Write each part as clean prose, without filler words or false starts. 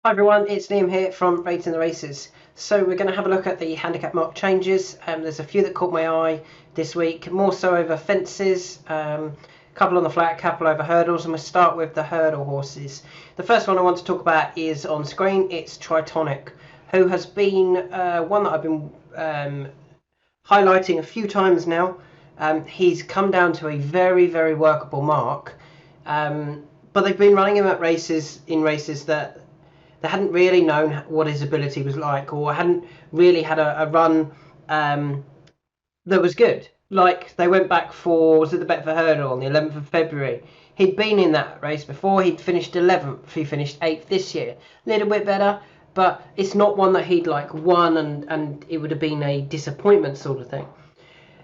Hi everyone, it's Liam here from Rating the Races. So we're going to have a look at the handicap mark changes. There's a few that caught my eye this week, more so over fences, couple on the flat, couple over hurdles, and we'll start with the hurdle horses. The first one I want to talk about is on screen. It's Tritonic, who has been one that I've been highlighting a few times now. He's come down to a very, very workable mark, but they've been running him at races that they hadn't really known what his ability was like, or hadn't really had a run that was good. Like they went back for, was it the Betford Hurdle on the 11th of February? He'd been in that race before. He'd finished 11th. He finished 8th this year. A little bit better, but it's not one that he'd like won and it would have been a disappointment sort of thing.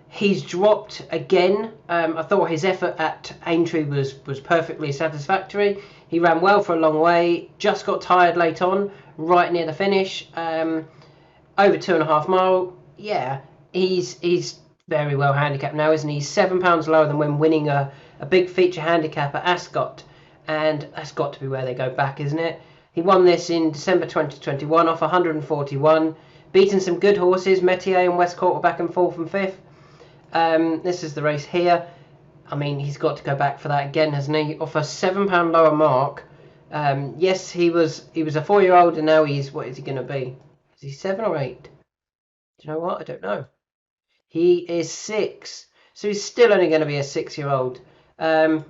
He's dropped again. I thought his effort at Aintree was perfectly satisfactory. He ran well for a long way, just got tired late on, right near the finish. Over 2.5 mile. Yeah, he's very well handicapped now, isn't he? He's £7 lower than when winning a big feature handicap at Ascot, and that's got to be where they go back, isn't it? He won this in December 2021 off 141, beaten some good horses. Metier and Westcourt were back and forth and fifth. This is the race here. I mean, he's got to go back for that again, hasn't he? Off a £7 lower mark. Yes, he was a 4-year-old, and now he's, what is he going to be? Is he 7 or 8? Do you know what? I don't know. He is 6, so he's still only going to be a 6-year-old. Yeah,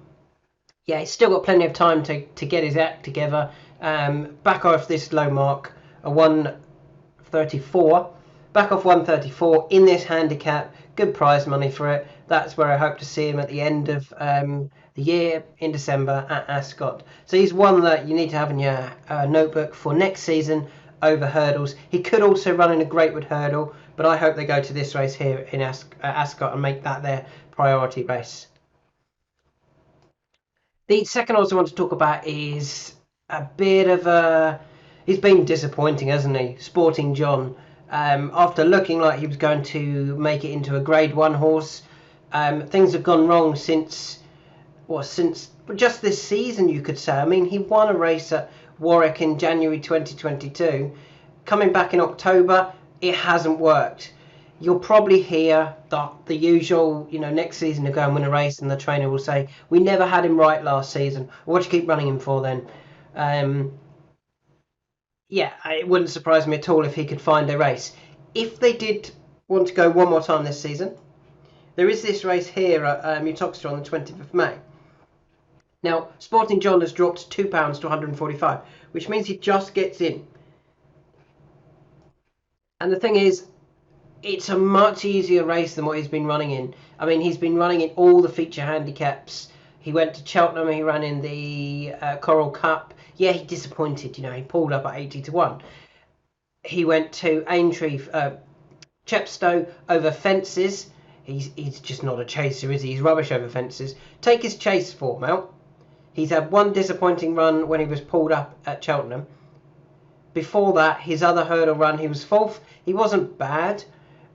he's still got plenty of time to get his act together. Back off this low mark, a 134. Back off 134 in this handicap. Good prize money for it. That's where I hope to see him at the end of the year in December at Ascot. So he's one that you need to have in your notebook for next season over hurdles. He could also run in a Greatwood hurdle, but I hope they go to this race here in Ascot and make that their priority race. The second horse I want to talk about is a bit of a... He's been disappointing, hasn't he? Sporting John. After looking like he was going to make it into a Grade 1 horse, things have gone wrong since just this season, you could say. I mean, he won a race at Warwick in January 2022. Coming back in October, it hasn't worked. You'll probably hear the usual, next season to go and win a race, and the trainer will say, "We never had him right last season. What do you keep running him for then?" Yeah, it wouldn't surprise me at all if he could find a race. If they did want to go one more time this season, there is this race here at Uttoxeter on the 20th of May. Now, Sporting John has dropped £2 to 145, which means he just gets in. And the thing is, it's a much easier race than what he's been running in. I mean, he's been running in all the feature handicaps. He went to Cheltenham, he ran in the Coral Cup. Yeah, he disappointed, he pulled up at 80 to 1. He went to Aintree, Chepstow over fences. He's just not a chaser, is he? He's rubbish over fences. Take his chase form out. He's had one disappointing run when he was pulled up at Cheltenham. Before that, his other hurdle run, he was 4th. He wasn't bad.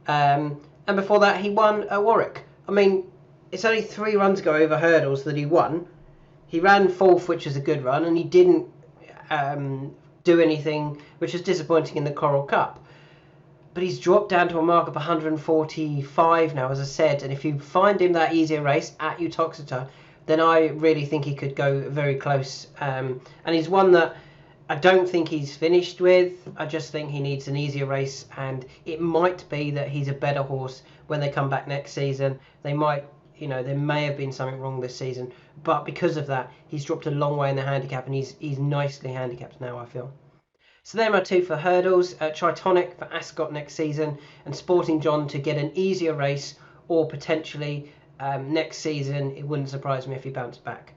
And before that, he won at Warwick. I mean, it's only 3 runs ago over hurdles that he won. He ran 4th, which is a good run, and he didn't do anything, which was disappointing in the Coral Cup. But he's dropped down to a mark of 145 now, as I said. And if you find him that easier race at Uttoxeter, then I really think he could go very close. And he's one that I don't think he's finished with. I just think he needs an easier race, and it might be that he's a better horse when they come back next season. They might, there may have been something wrong this season, but because of that, he's dropped a long way in the handicap, and he's nicely handicapped now, I feel. So there are my 2 for hurdles. Tritonic for Ascot next season, and Sporting John to get an easier race, or potentially next season, it wouldn't surprise me if he bounced back.